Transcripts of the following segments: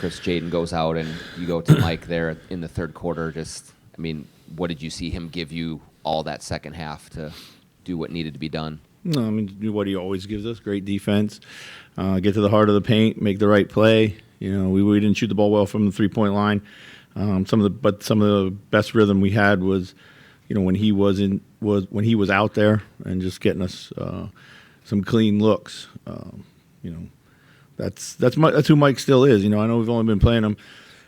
Chris Jaden goes out and you go to Mike there in the third quarter. What did you see him give you all that second half to do what needed to be done? No, what he always gives us: great defense, get to the heart of the paint, make the right play. We didn't shoot the ball well from the 3-point line. Some of the best rhythm we had was, when he was out there and just getting us some clean looks. That's who Mike still is. I know we've only been playing him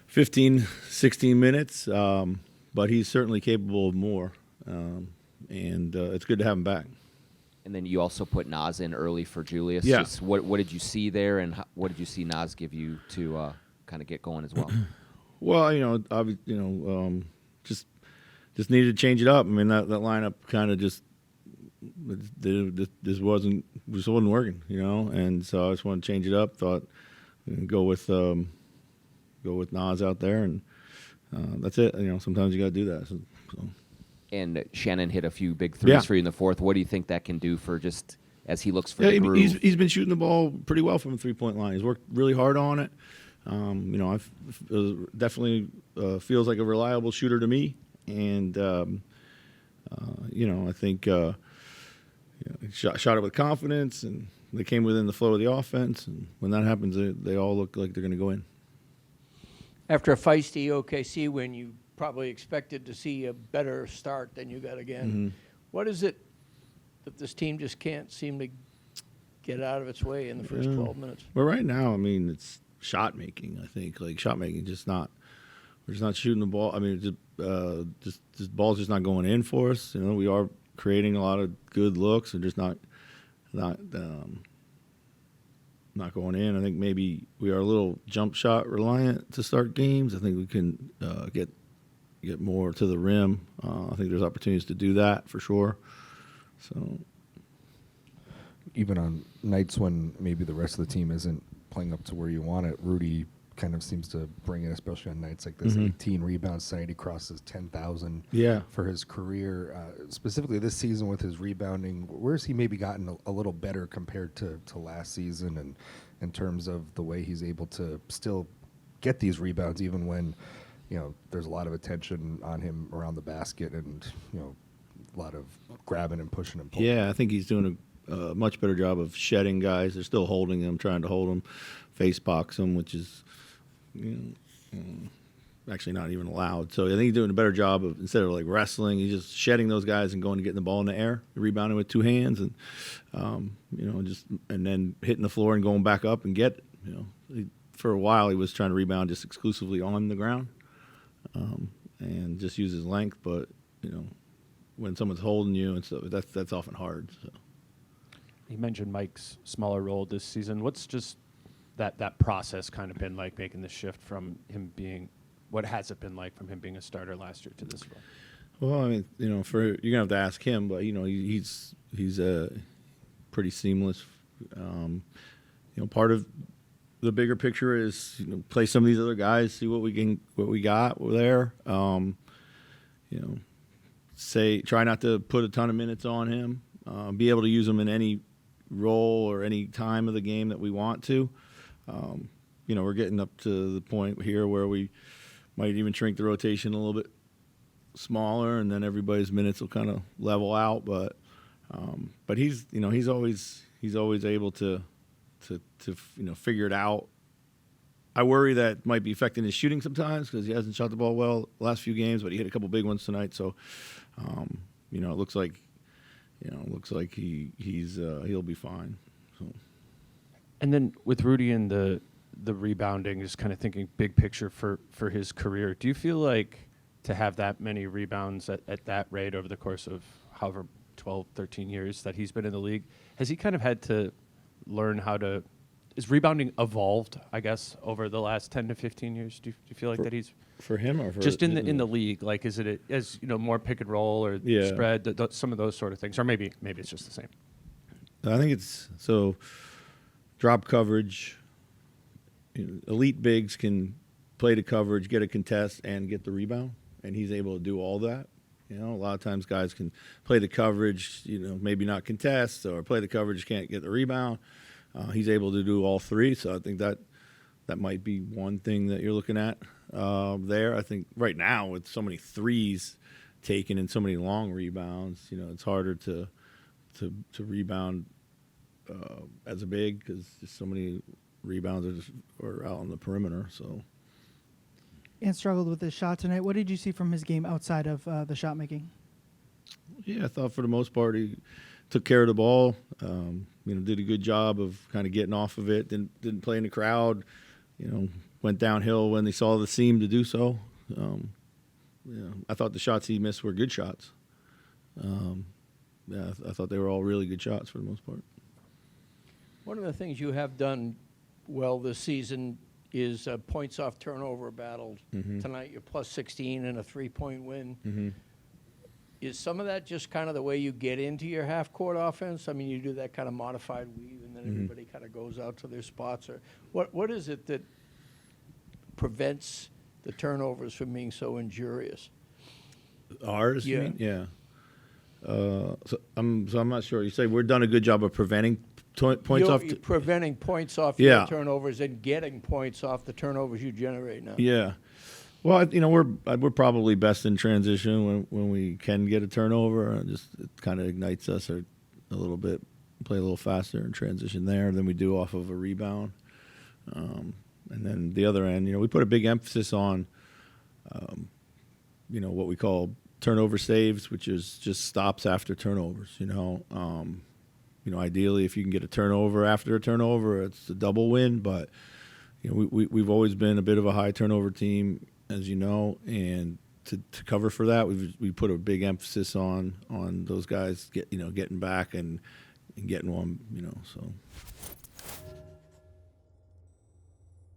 15, 16 minutes, but he's certainly capable of more, and it's good to have him back. And then you also put Naz in early for Julius. Yeah. Just what did you see there, and what did you see Naz give you to kind of get going as well? Well, just needed to change it up. That lineup kind of just wasn't working, and so I just wanted to change it up. Thought go with Naz out there, and that's it. Sometimes you got to do that. So. And Shannon hit a few big threes for you in the fourth. What do you think that can do for just as he looks for the groove? He's been shooting the ball pretty well from the 3-point line. He's worked really hard on it. Definitely feels like a reliable shooter to me. And, I think he shot it with confidence, and they came within the flow of the offense. And when that happens, they all look like they're going to go in. After a feisty OKC win, you probably expected to see a better start than you got again. Mm-hmm. What is it that this team just can't seem to get out of its way in the first 12 minutes? Well, right now, it's shot making. I think shot making, we're just not shooting the ball. This ball's just not going in for us. We are creating a lot of good looks and just not going in. I think maybe we are a little jump shot reliant to start games. I think we can get more to the rim. I think there's opportunities to do that for sure. So, even on nights when maybe the rest of the team isn't playing up to where you want it, Rudy kind of seems to bring it, especially on nights like this. Mm-hmm. 18 rebounds tonight. He crosses 10,000 for his career. Specifically this season with his rebounding, where's he maybe gotten a little better compared to last season, and in terms of the way he's able to still get these rebounds even when there's a lot of attention on him around the basket and a lot of grabbing and pushing and pulling. Yeah, I think he's doing a much better job of shedding guys. They're still holding them, trying to hold them, face box them, which is actually not even allowed. So I think he's doing a better job of, instead of wrestling, he's just shedding those guys and going to getting the ball in the air, rebounding with two hands, and and then hitting the floor and going back up and get it. For a while he was trying to rebound just exclusively on the ground, and just use his length. But when someone's holding you and stuff, that's often hard. So. You mentioned Mike's smaller role this season. What's just that process kind of been like, making the shift from him being, what has it been like from him being a starter last year to this role? Well, you're gonna have to ask him, but he's pretty seamless. Part of the bigger picture is play some of these other guys, see what we got there. Try not to put a ton of minutes on him. Be able to use him in any role or any time of the game that we want to. We're getting up to the point here where we might even shrink the rotation a little bit smaller, and then everybody's minutes will kind of level out. But he's always able to figure it out. I worry that might be affecting his shooting sometimes because he hasn't shot the ball well the last few games, but he hit a couple big ones tonight. So, it looks like he'll be fine. So. And then with Rudy and the rebounding, just kind of thinking big picture for his career, do you feel like to have that many rebounds at that rate over the course of however 12, 13 years that he's been in the league, has he kind of had to learn how to, is rebounding evolved, I guess, over the last 10 to 15 years? Do you feel like that he's for him or for just in the league? Like, is it as more pick and roll or spread, some of those sort of things, or maybe it's just the same? I think it's so. Drop coverage. Elite bigs can play the coverage, get a contest, and get the rebound, and he's able to do all that. A lot of times guys can play the coverage, maybe not contest, or play the coverage, can't get the rebound. He's able to do all three, so I think that might be one thing that you're looking at there. I think right now with so many threes taken and so many long rebounds, it's harder to rebound as a big because just so many rebounds are out on the perimeter. So. And struggled with his shot tonight. What did you see from his game outside of the shot making? Yeah, I thought for the most part he took care of the ball. Did a good job of kind of getting off of it. Didn't play in the crowd. Went downhill when they saw the seam to do so. I thought the shots he missed were good shots. I thought they were all really good shots for the most part. One of the things you have done well this season is points off turnover battle. Mm-hmm. Tonight you're plus 16 and a 3-point win. Mm-hmm. Is some of that just kind of the way you get into your half-court offense? I mean, you do that kind of modified weave, and then everybody kind of goes out to their spots. Or what is it that prevents the turnovers from being so injurious? Ours? Yeah. You mean? Yeah. So I'm not sure. You say we've done a good job of preventing points off. You're preventing points off Yeah. your turnovers and getting points off the turnovers you generate now. Yeah. Well, we're probably best in transition when we can get a turnover. It kind of ignites us a little bit, play a little faster in transition there than we do off of a rebound. And then the other end, we put a big emphasis on, what we call turnover saves, which is just stops after turnovers. Ideally, if you can get a turnover after a turnover, it's a double win. But we've always been a bit of a high turnover team, as you know, and to cover for that, we put a big emphasis on those guys getting back and getting one. So.